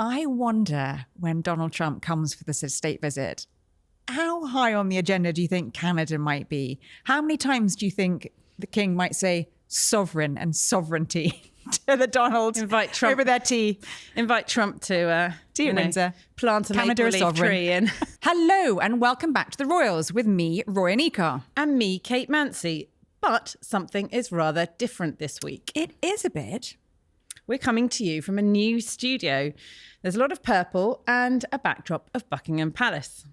I wonder when Donald Trump comes for this state visit, how high on the agenda do you think Canada might be? How many times do you think the king might say sovereign and sovereignty to the Donald Invite Trump over their tea? Invite Trump to tea at Windsor. Plant a Canada maple leaf tree in. Hello and welcome back to the Royals with me, Roy Anika. And me, Kate Mancy. But something is rather different this week. It is a bit. We're coming to you from a new studio. There's a lot of purple and a backdrop of Buckingham Palace.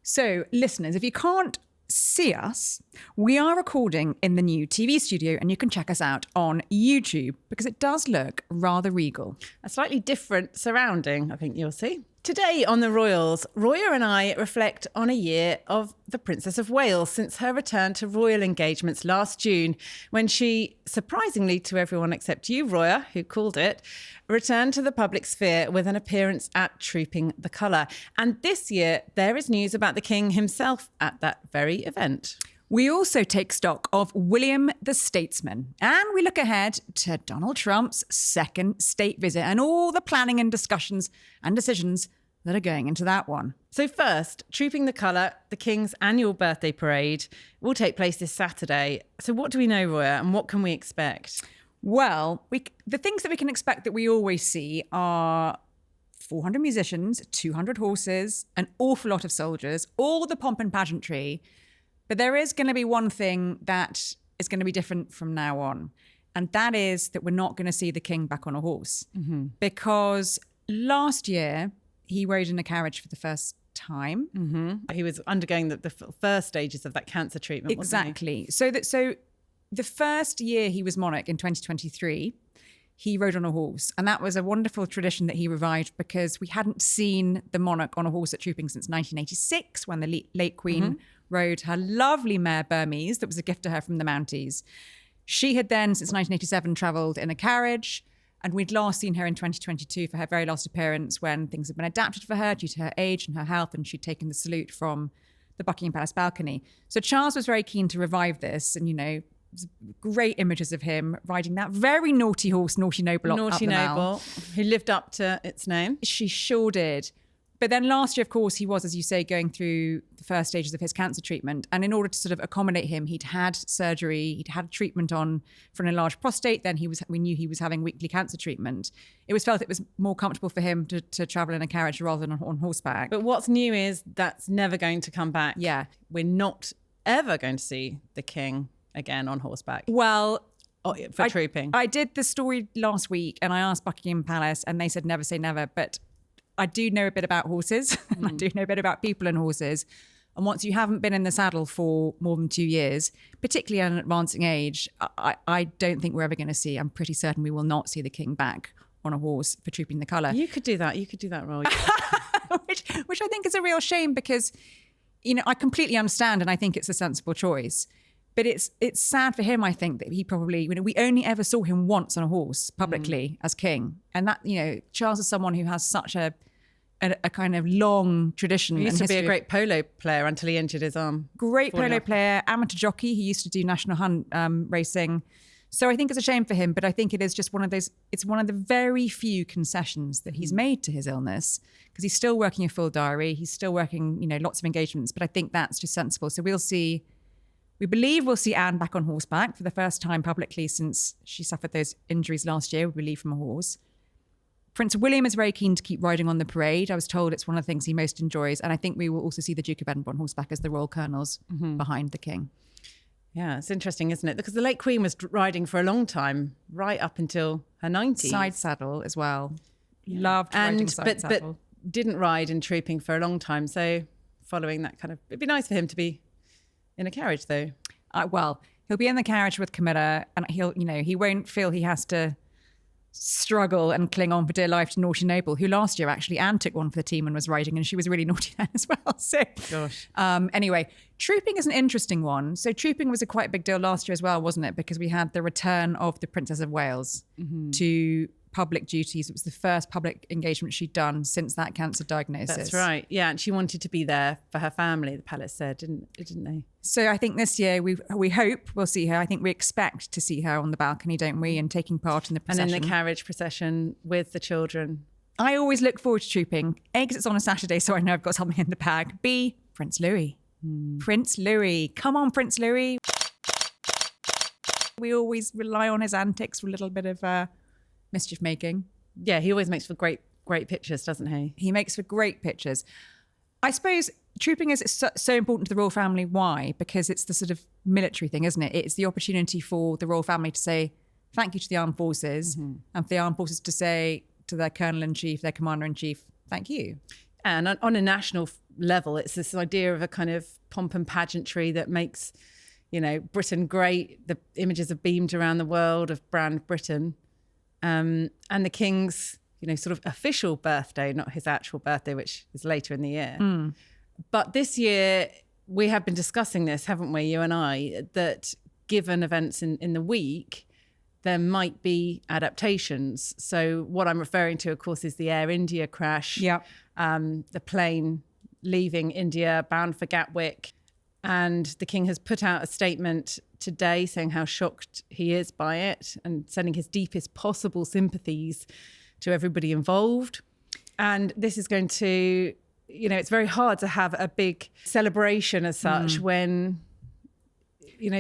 So, listeners, if you can't see us, we are recording in the new TV studio and you can check us out on YouTube because it does look rather regal. A slightly different surrounding, I think you'll see. Today on the Royals, Roya and I reflect on a year of the Princess of Wales since her return to royal engagements last June, when she, surprisingly to everyone except you, Roya, who called it, returned to the public sphere with an appearance at Trooping the Colour. And this year, there is news about the King himself at that very event. We also take stock of William the Statesman, and we look ahead to Donald Trump's second state visit and all the planning and discussions and decisions that are going into that one. So first, Trooping the Colour, the King's annual birthday parade, will take place this Saturday. So what do we know, Roya, and what can we expect? Well, the things that we can expect that we always see are 400 musicians, 200 horses, an awful lot of soldiers, all the pomp and pageantry. But there is going to be one thing that is going to be different from now on. And that is that we're not going to see the king back on a horse. Mm-hmm. Because last year, he rode in a carriage for the first time. Mm-hmm. He was undergoing the first stages of that cancer treatment, Exactly. So the first year he was monarch in 2023, he rode on a horse. And that was a wonderful tradition that he revived because we hadn't seen the monarch on a horse at Trooping since 1986 when the late Queen rode her lovely mare Burmese that was a gift to her from the Mounties. She had then, since 1987, travelled in a carriage, and we'd last seen her in 2022 for her very last appearance when things had been adapted for her due to her age and her health, and she'd taken the salute from the Buckingham Palace balcony. So Charles was very keen to revive this, and great images of him riding that very naughty horse, Naughty Noble. Naughty Noble, who lived up to its name. She sure did. But then last year, of course, he was, as you say, going through the first stages of his cancer treatment. And in order to sort of accommodate him, he'd had surgery, he'd had treatment for an enlarged prostate. Then we knew he was having weekly cancer treatment. It was felt it was more comfortable for him to travel in a carriage rather than on horseback. But what's new is that's never going to come back. Yeah. We're not ever going to see the king again on horseback. Well, for trooping. I did the story last week and I asked Buckingham Palace and they said never say never. But I do know a bit about horses. I do know a bit about people and horses. And once you haven't been in the saddle for more than 2 years, particularly at an advancing age, I don't think we're ever going to see. I'm pretty certain we will not see the king back on a horse for Trooping the Colour. You could do that. You could do that role. which I think is a real shame because, I completely understand and I think it's a sensible choice. But it's sad for him, I think, that he probably, we only ever saw him once on a horse publicly as king. And that, Charles is someone who has such a kind of long tradition. He used to be a great polo player until he injured his arm. Great polo player, amateur jockey. He used to do national hunt racing. So I think it's a shame for him, but I think it is just it's one of the very few concessions that he's made to his illness because he's still working a full diary. He's still working, lots of engagements, but I think that's just sensible. So we believe we'll see Anne back on horseback for the first time publicly since she suffered those injuries last year, we believe, from a horse. Prince William is very keen to keep riding on the parade. I was told it's one of the things he most enjoys. And I think we will also see the Duke of Edinburgh on horseback as the royal colonels behind the king. Yeah, it's interesting, isn't it? Because the late Queen was riding for a long time, right up until her 90s. Side saddle as well. Yeah. Loved riding side saddle. But didn't ride in Trooping for a long time. So following that it'd be nice for him to be in a carriage though. Well, he'll be in the carriage with Camilla and he won't feel he has to struggle and cling on for dear life to Naughty Noble, who last year actually Anne took one for the team and was riding and she was really naughty then as well. So gosh. Anyway, Trooping is an interesting one. So Trooping was a quite big deal last year as well, wasn't it? Because we had the return of the Princess of Wales to public duties. It was the first public engagement she'd done since that cancer diagnosis. That's right. Yeah, and she wanted to be there for her family, the palace said, didn't they? So I think this year we hope we'll see her. I think we expect to see her on the balcony, don't we? And taking part in the procession. And in the carriage procession with the children. I always look forward to trooping. A, because it's on a Saturday, so I know I've got something in the bag. B, Prince Louis. Prince Louis. Come on, Prince Louis. We always rely on his antics for a little bit of mischief making. Yeah, he always makes for great pictures, doesn't he? He makes for great pictures. I suppose trooping is so important to the royal family. Why? Because it's the sort of military thing, isn't it? It's the opportunity for the royal family to say thank you to the armed forces, and for the armed forces to say to their colonel-in-chief, their commander-in-chief, thank you. And on a national level, it's this idea of a kind of pomp and pageantry that makes, Britain great. The images are beamed around the world of brand Britain. And the king's, sort of official birthday, not his actual birthday, which is later in the year. But this year, we have been discussing this, haven't we, you and I, that given events in the week, there might be adaptations. So what I'm referring to, of course, is the Air India crash. Yeah. The plane leaving India bound for Gatwick. And the king has put out a statement today saying how shocked he is by it and sending his deepest possible sympathies to everybody involved. And this is going to, it's very hard to have a big celebration as such when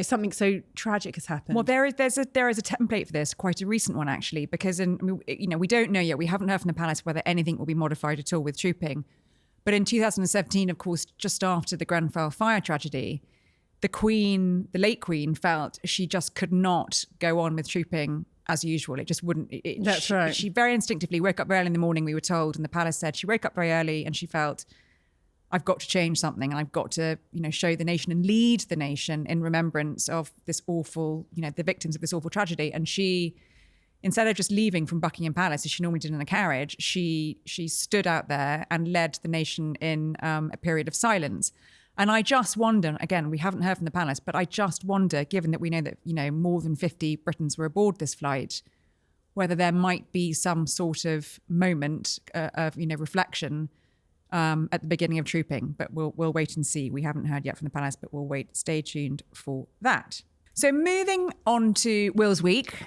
something so tragic has happened. Well, there is a template for this, quite a recent one actually, because we don't know yet. We haven't heard from the palace whether anything will be modified at all with trooping. But in 2017, of course, just after the Grenfell fire tragedy, the late Queen, felt she just could not go on with trooping as usual. It just wouldn't. That's right. She very instinctively woke up very early in the morning, we were told, and the palace said she woke up very early and she felt, I've got to change something, and I've got to, show the nation and lead the nation in remembrance of this awful, the victims of this awful tragedy. And she, instead of just leaving from Buckingham Palace, as she normally did in a carriage, she stood out there and led the nation in a period of silence. And I just wonder, again, we haven't heard from the palace, but I just wonder, given that we know that, more than 50 Britons were aboard this flight, whether there might be some sort of moment of, reflection at the beginning of trooping. But we'll wait and see. We haven't heard yet from the palace, but we'll wait. Stay tuned for that. So moving on to Will's Week.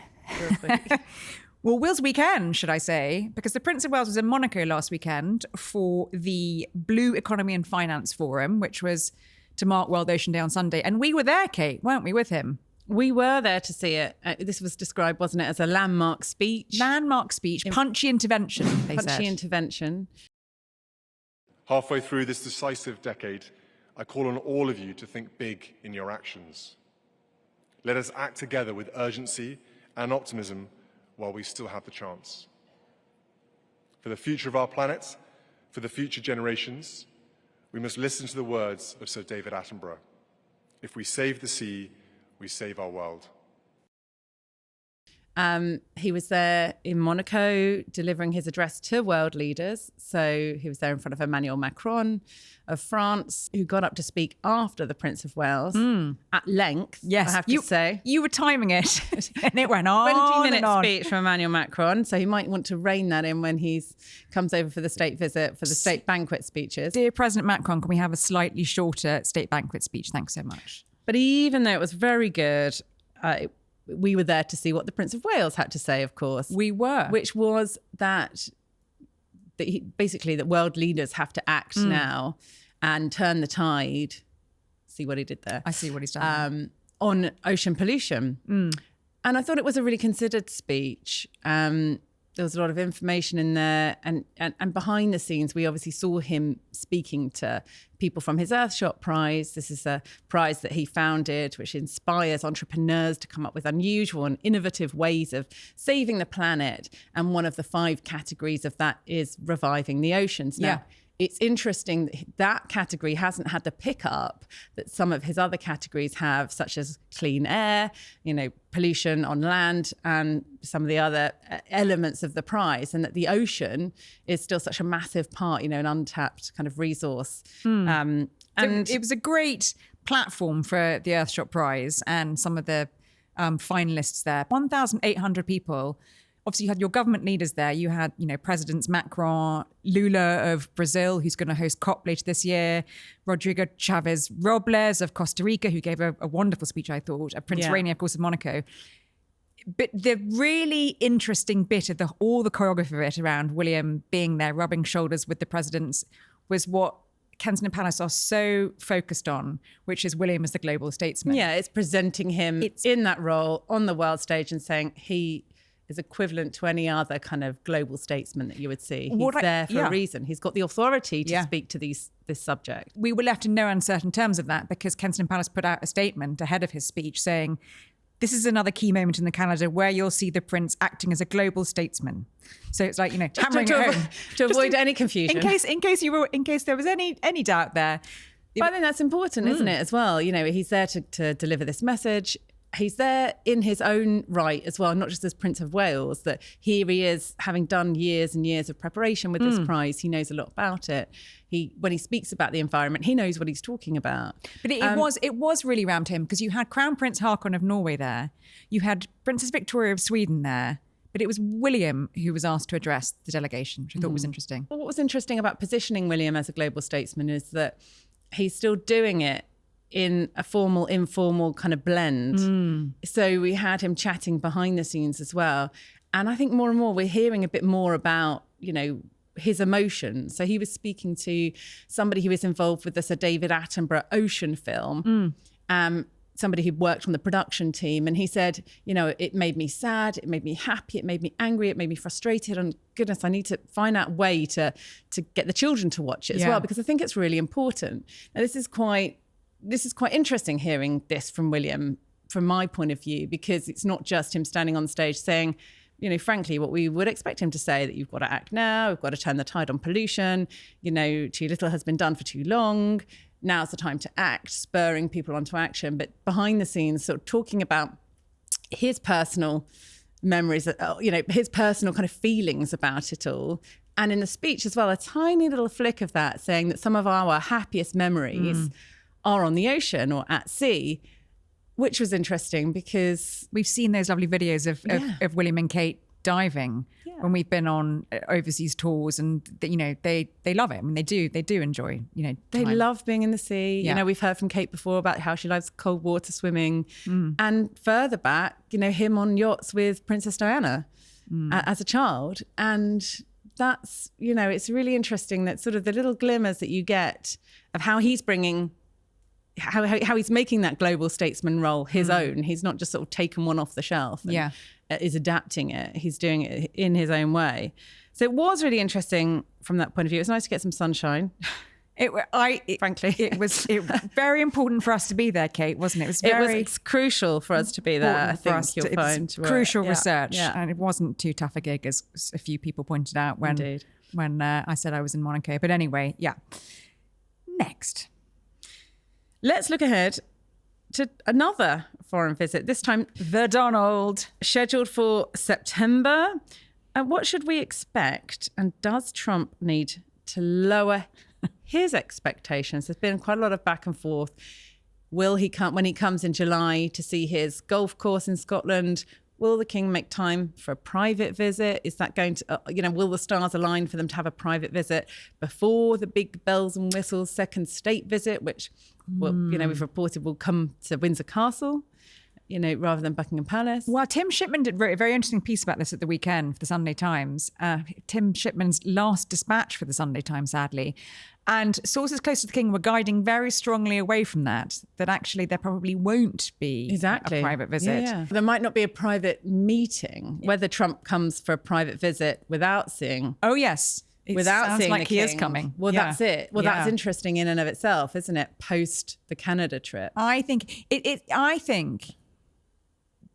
Well, Will's weekend, should I say, because the Prince of Wales was in Monaco last weekend for the Blue Economy and Finance Forum, which was to mark World Ocean Day on Sunday. And we were there, Kate, weren't we, with him? We were there to see it. This was described, wasn't it, as a landmark speech? Landmark speech, punchy intervention, they said. Punchy intervention. Halfway through this decisive decade, I call on all of you to think big in your actions. Let us act together with urgency and optimism while we still have the chance. For the future of our planet, for the future generations, we must listen to the words of Sir David Attenborough. If we save the sea, we save our world. He was there in Monaco delivering his address to world leaders. So he was there in front of Emmanuel Macron of France, who got up to speak after the Prince of Wales at length, yes, I have to say. You were timing it and it went on 20-minute speech from Emmanuel Macron. So he might want to rein that in when he comes over for the state visit, for the state banquet speeches. Dear President Macron, can we have a slightly shorter state banquet speech? Thanks so much. But even though it was very good, we were there to see what the Prince of Wales had to say, of course. We were. Which was that basically that world leaders have to act now and turn the tide. See what he did there? I see what he's done. On ocean pollution. And I thought it was a really considered speech. There was a lot of information in there. And behind the scenes, we obviously saw him speaking to people from his Earthshot Prize. This is a prize that he founded, which inspires entrepreneurs to come up with unusual and innovative ways of saving the planet. And one of the 5 categories of that is reviving the oceans. Now, it's interesting that category hasn't had the pickup that some of his other categories have, such as clean air, pollution on land, and some of the other elements of the prize, and that the ocean is still such a massive part, an untapped kind of resource. And it was a great platform for the Earthshot Prize and some of the finalists there. 1,800 people. Obviously, you had your government leaders there. You had, Presidents Macron, Lula of Brazil, who's going to host COP later this year, Rodrigo Chavez Robles of Costa Rica, who gave a wonderful speech, I thought, Prince Rainier, of course, of Monaco. But the really interesting bit of all the choreography of it around William being there, rubbing shoulders with the presidents, was what Kensington Palace are so focused on, which is William as the global statesman. Yeah, it's presenting him in that role on the world stage and saying he is equivalent to any other kind of global statesman that you would see. He's there for a reason. He's got the authority to speak to this subject. We were left in no uncertain terms of that because Kensington Palace put out a statement ahead of his speech saying, this is another key moment in the calendar where you'll see the prince acting as a global statesman. So it's like, hammering it home. To avoid any confusion. In case there was any doubt there. But I think that's important, isn't it, as well? He's there to deliver this message. He's there in his own right as well, not just as Prince of Wales, that here he is having done years and years of preparation with this prize. He knows a lot about it. When he speaks about the environment, he knows what he's talking about. But it was really around him because you had Crown Prince Haakon of Norway there. You had Princess Victoria of Sweden there. But it was William who was asked to address the delegation, which I thought was interesting. Well, what was interesting about positioning William as a global statesman is that he's still doing it in a formal, informal kind of blend. So we had him chatting behind the scenes as well. And I think more and more we're hearing a bit more about, his emotions. So he was speaking to somebody who was involved with the Sir David Attenborough Ocean film, somebody who worked on the production team. And he said, it made me sad, it made me happy, it made me angry, it made me frustrated. And goodness, I need to find out a way to get the children to watch it as well, because I think it's really important. Now, this is quite interesting hearing this from William, from my point of view, because it's not just him standing on stage saying, frankly, what we would expect him to say, that you've got to act now, we've got to turn the tide on pollution, too little has been done for too long, now's the time to act, spurring people onto action. But behind the scenes, sort of talking about his personal memories, his personal kind of feelings about it all. And in the speech as well, a tiny little flick of that, saying that some of our happiest memories are on the ocean or at sea, which was interesting because we've seen those lovely videos of William and Kate diving when we've been on overseas tours, and they love it. I mean, they do enjoy they time. love being in the sea. We've heard from Kate before about how she loves cold water swimming, and further back, him on yachts with Princess Diana as a child. And that's it's really interesting that sort of the little glimmers that you get of how he's bringing how he's making that global statesman role his own. He's not just sort of taken one off the shelf and is adapting it. He's doing it in his own way. So it was really interesting from that point of view. It was nice to get some sunshine. Frankly, it was very important for us to be there, Kate, wasn't it? It's crucial for us to be there. I think you'll find crucial research, and it wasn't too tough a gig, as a few people pointed out when I said I was in Monaco. But anyway, next. Let's look ahead to another foreign visit, this time the Donald, scheduled for September. And what should we expect? And does Trump need to lower his expectations? There's been quite a lot of back and forth. Will he come when he comes in July to see his golf course in Scotland? Will the king make time for a private visit? Is that going to, will the stars align for them to have a private visit before the big bells and whistles second state visit, which, we've reported will come to Windsor Castle, rather than Buckingham Palace? Well, Tim Shipman wrote a very interesting piece about this at the weekend for the Sunday Times. Tim Shipman's last dispatch for the Sunday Times, sadly. And sources close to the king were guiding very strongly away from that actually there probably won't be a private visit. Yeah. There might not be a private meeting, whether Trump comes for a private visit without seeing. Oh, yes. Without seeing like the he king. is coming. Well, that's it. Well, that's interesting in and of itself, isn't it? Post the Canada trip. I think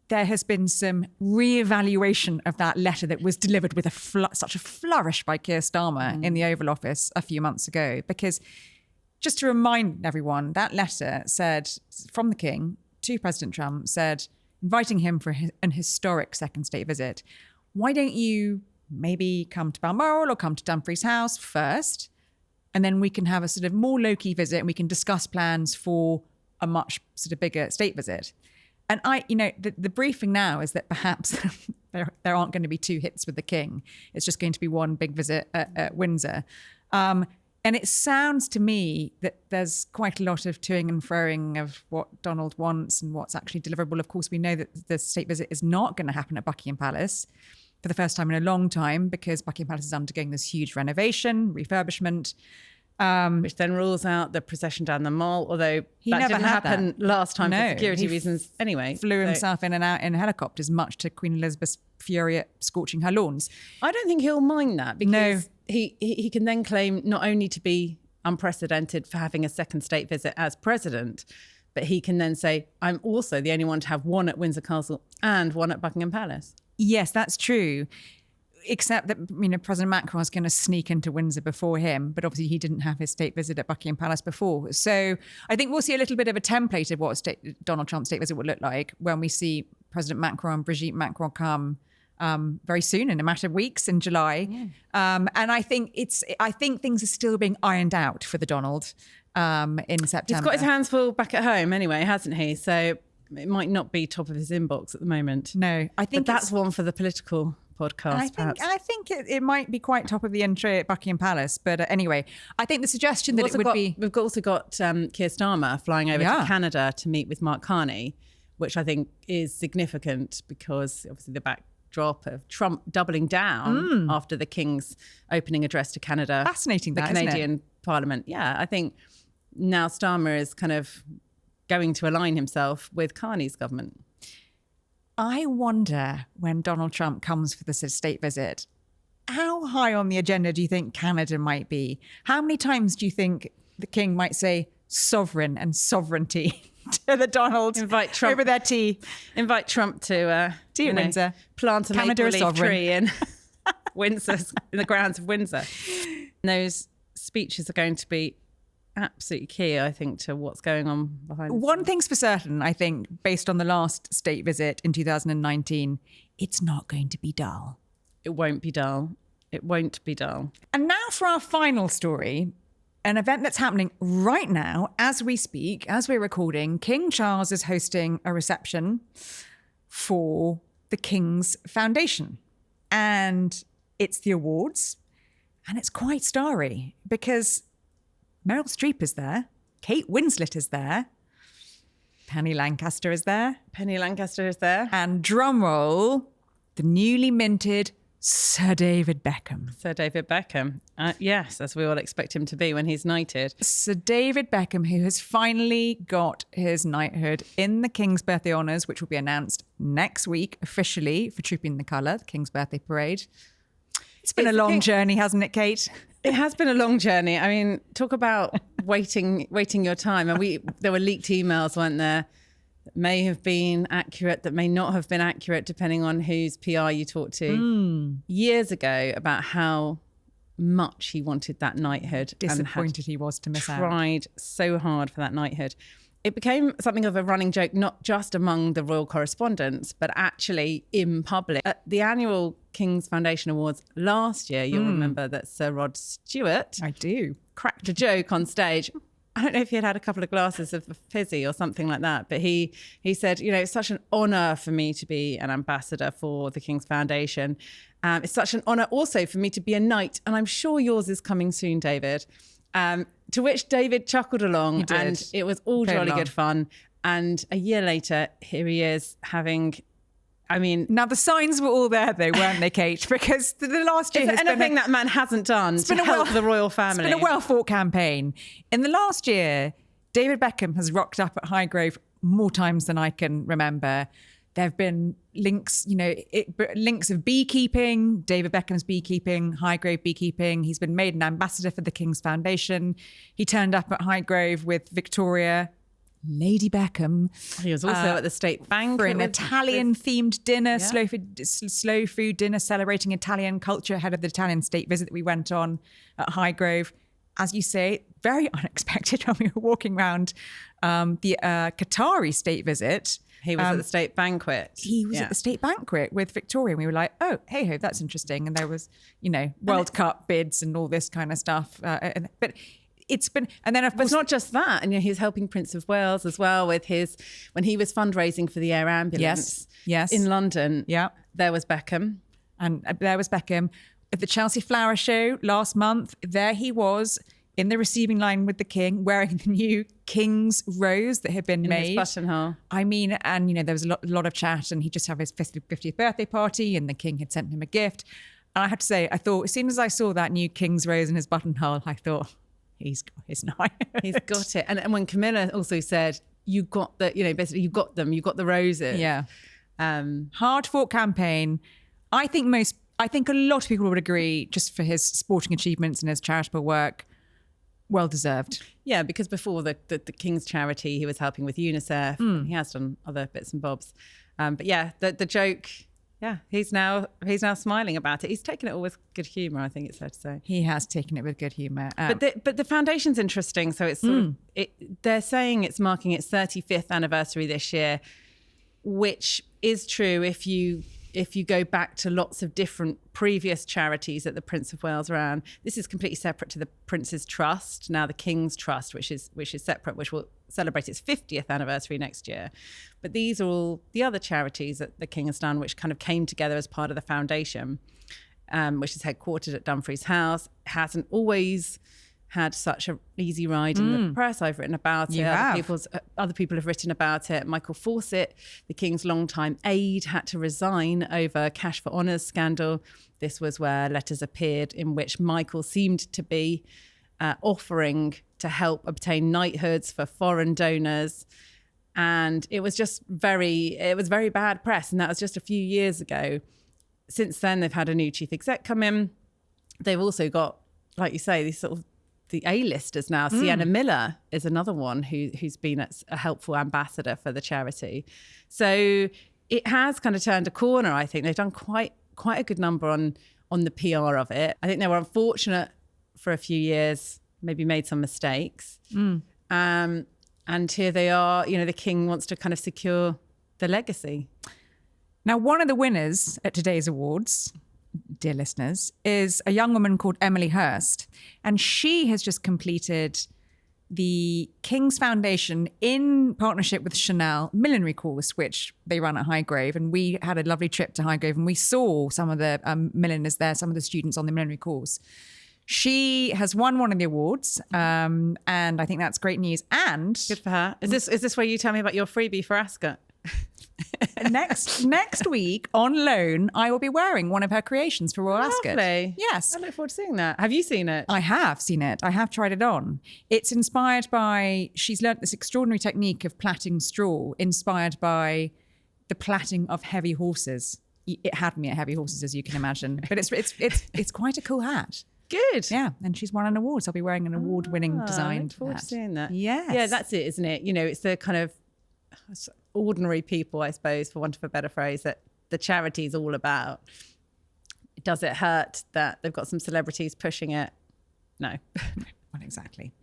there has been some reevaluation of that letter that was delivered with such a flourish by Keir Starmer in the Oval Office a few months ago. Because just to remind everyone, that letter said, from the King to President Trump, said, inviting him for an historic second state visit. Why don't you maybe come to Balmoral or come to Dumfries House first, and then we can have a sort of more low-key visit and we can discuss plans for a much sort of bigger state visit. And the briefing now is that perhaps there aren't going to be two hits with the king. It's just going to be one big visit at Windsor. And it sounds to me that there's quite a lot of toing and froing of what Donald wants and what's actually deliverable. Of course, we know that the state visit is not going to happen at Buckingham Palace for the first time in a long time, because Buckingham Palace is undergoing this huge renovation, refurbishment. Which then rules out the procession down the Mall, although He that never didn't had happen that. last time No, for security he reasons anyway. Flew So himself in and out in helicopters, much to Queen Elizabeth's fury at scorching her lawns. I don't think he'll mind that, because No. he can then claim not only to be unprecedented for having a second state visit as president, but he can then say, I'm also the only one to have one at Windsor Castle and one at Buckingham Palace. Yes, that's true. Except that, President Macron was going to sneak into Windsor before him, but obviously he didn't have his state visit at Buckingham Palace before. So I think we'll see a little bit of a template of what Donald Trump's state visit would look like when we see President Macron and Brigitte Macron come very soon, in a matter of weeks, in July. And I think things are still being ironed out for the Donald in September. He's got his hands full back at home anyway, hasn't he? So it might not be top of his inbox at the moment. No, I think but that's one for the political podcast, perhaps. I think it might be quite top of the entry at Buckingham Palace. But anyway, I think the suggestion that it would be... We've also got Keir Starmer flying over to Canada to meet with Mark Carney, which I think is significant because obviously the backdrop of Trump doubling down after the King's opening address to Canada. Fascinating, the Canadian Parliament. Yeah, I think now Starmer is kind of going to align himself with Carney's government. I wonder, when Donald Trump comes for the state visit, how high on the agenda do you think Canada might be? How many times do you think the King might say sovereign and sovereignty to the Donald Invite Trump over their tea? Invite Trump to Windsor. Plant a Canada maple is leaf sovereign. tree in Windsor, in the grounds of Windsor. And those speeches are going to be absolutely key, I think, to what's going on behind the One scenes. thing's for certain, I think, based on the last state visit in 2019, it's not going to be dull. It won't be dull. It won't be dull. And now for our final story, an event that's happening right now as we speak, as we're recording. King Charles is hosting a reception for the King's Foundation. And it's the awards. And it's quite starry because Meryl Streep is there, Kate Winslet is there, Penny Lancaster is there, Penny Lancaster is there. and drumroll, the newly minted Sir David Beckham. Sir David Beckham. Yes, as we all expect him to be when he's knighted. Sir David Beckham, who has finally got his knighthood in the King's Birthday Honours, which will be announced next week officially for Trooping the Colour, the King's Birthday Parade. It's been a long journey, hasn't it, Kate? It has been a long journey. I mean, talk about waiting your time. And there were leaked emails, weren't there? That may have been accurate, that may not have been accurate, depending on whose PR you talked to years ago, about how much he wanted that knighthood. Disappointed he was to miss out. Tried so hard for that knighthood. It became something of a running joke, not just among the royal correspondents, but actually in public. At the annual King's Foundation Awards last year, you'll remember that Sir Rod Stewart I do. cracked a joke on stage. I don't know if he had a couple of glasses of fizzy or something like that, but he said, it's such an honour for me to be an ambassador for the King's Foundation. It's such an honour also for me to be a knight, and I'm sure yours is coming soon, David. To which David chuckled along, and it was all jolly good fun. And a year later, here he is having... Now the signs were all there, though, weren't they, Kate? Because the last year is there anything that man hasn't done to help the royal family? It's been a well-fought campaign. In the last year, David Beckham has rocked up at Highgrove more times than I can remember. There have been links, links of beekeeping, David Beckham's beekeeping, Highgrove beekeeping. He's been made an ambassador for the King's Foundation. He turned up at Highgrove with Victoria, Lady Beckham. He was also at the state banquet for an Italian-themed dinner, slow food dinner celebrating Italian culture ahead of the Italian state visit that we went on at Highgrove. As you say, very unexpected when we were walking around the Qatari state visit. He was at the state banquet. He was at the state banquet with Victoria. And we were like, oh, hey ho, that's interesting. And there was, World Cup bids and all this kind of stuff. But it's been, and then of course, it's not just that. And he's helping Prince of Wales as well with when he was fundraising for the air ambulance. Yes. In London. Yeah. There was Beckham. And there was Beckham at the Chelsea Flower Show last month. There he was in the receiving line with the king, wearing the new king's rose that had been In made. his buttonhole. I mean, and there was a lot of chat, and he just had his 50th birthday party, and the king had sent him a gift. And I have to say, I thought, as soon as I saw that new king's rose in his buttonhole, I thought, he's got his knight. He's got it. And when Camilla also said, you got the, basically you got them, you got the roses. Yeah. Hard fought campaign. I think a lot of people would agree, just for his sporting achievements and his charitable work, well deserved. Yeah, because before the King's charity, he was helping with UNICEF. He has done other bits and bobs. But yeah, the joke, yeah, he's now smiling about it. He's taken it all with good humour, I think it's fair to say. He has taken it with good humour. But the foundation's interesting. So it's sort of, they're saying it's marking its 35th anniversary this year, which is true if you go back to lots of different previous charities that the Prince of Wales ran. This is completely separate to the Prince's Trust, now the King's Trust, which is separate, which will celebrate its 50th anniversary next year. But these are all the other charities that the King has done, which kind of came together as part of the foundation, which is headquartered at Dumfries House. It hasn't always had such an easy ride in the press. I've written about it. Other people have written about it. Michael Fawcett, the King's longtime aide, had to resign over Cash for Honours scandal. This was where letters appeared in which Michael seemed to be offering to help obtain knighthoods for foreign donors. And it was very bad press. And that was just a few years ago. Since then, they've had a new chief exec come in. They've also got, like you say, these sort of the A-listers now. Sienna Miller is another one who's been a helpful ambassador for the charity. So it has kind of turned a corner, I think. They've done quite a good number on the PR of it. I think they were unfortunate for a few years, maybe made some mistakes. And here they are, the King wants to kind of secure the legacy. Now, one of the winners at today's awards, dear listeners, is a young woman called Emily Hurst. And she has just completed the King's Foundation in partnership with Chanel millinery course, which they run at Highgrove. And we had a lovely trip to Highgrove and we saw some of the milliners there, some of the students on the millinery course. She has won one of the awards, and I think that's great news. And good for her. Is this where you tell me about your freebie for Ascot? next week on loan, I will be wearing one of her creations for Royal Ascot. Lovely. Yes. I look forward to seeing that. Have you seen it? I have seen it. I have tried it on. It's inspired by, she's learnt this extraordinary technique of plaiting straw, inspired by the plaiting of heavy horses. It had me at heavy horses, as you can imagine. But it's quite a cool hat. Good. Yeah, and she's won an award, so I'll be wearing an award-winning designed I look forward hat. to seeing that. Yes. Yeah, that's it, isn't it? It's the kind of ordinary people, I suppose, for want of a better phrase, that the charity is all about. Does it hurt that they've got some celebrities pushing it? No. Not exactly.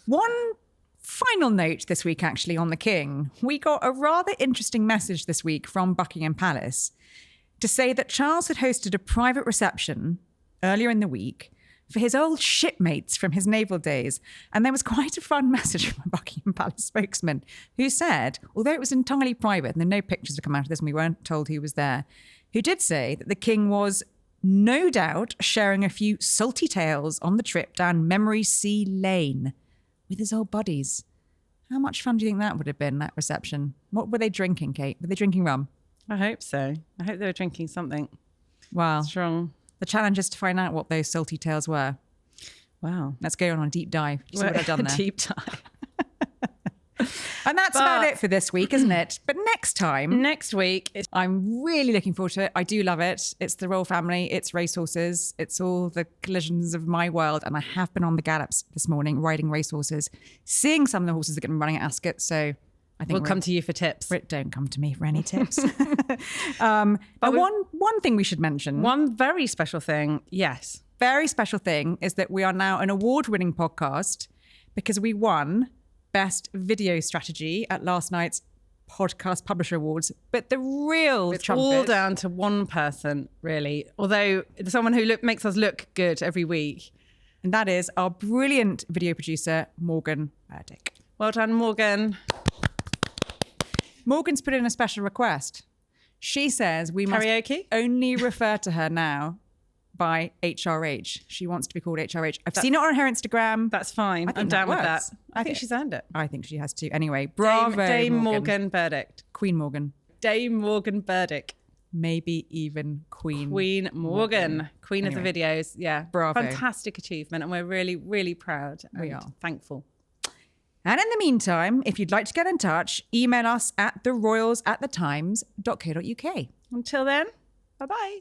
One final note this week, actually, on the King. We got a rather interesting message this week from Buckingham Palace to say that Charles had hosted a private reception earlier in the week for his old shipmates from his naval days. And there was quite a fun message from a Buckingham Palace spokesman who said, although it was entirely private and no pictures have come out of this and we weren't told who was there, who did say that the King was no doubt sharing a few salty tales on the trip down Memory Sea Lane with his old buddies. How much fun do you think that would have been, that reception? What were they drinking, Kate? Were they drinking rum? I hope so. I hope they were drinking something. Wow. Strong. The challenge is to find out what those salty tales were. Wow. Let's go on a deep dive. You see what I've done there? Deep dive. And that's about it for this week, isn't it? But next week, I'm really looking forward to it. I do love it. It's the royal family. It's racehorses. It's all the collisions of my world. And I have been on the gallops this morning, riding racehorses, seeing some of the horses that get running at Ascot. So I think we'll come to you for tips. Don't come to me for any tips. But one thing we should mention. One very special thing, yes. Very special thing is that we are now an award-winning podcast because we won Best Video Strategy at last night's Podcast Publisher Awards. But the real it's trumpet, all down to one person, really. Although someone who makes us look good every week. And that is our brilliant video producer, Morgan Burdick. Well done, Morgan. Morgan's put in a special request. She says we must Karaoke? only refer to her now by HRH. She wants to be called HRH. I've seen it on her Instagram. That's fine. I think I'm down that with that. works. I think she's earned it. I think she has to. Anyway, bravo, Dame Morgan Burdick. Queen Morgan. Dame Morgan Burdick. Maybe even Queen Morgan. Queen of the videos. Yeah. Bravo. Fantastic achievement. And we're really, really proud. We and are. thankful. And in the meantime, if you'd like to get in touch, email us at theroyals@thetimes.co.uk. Until then, bye-bye.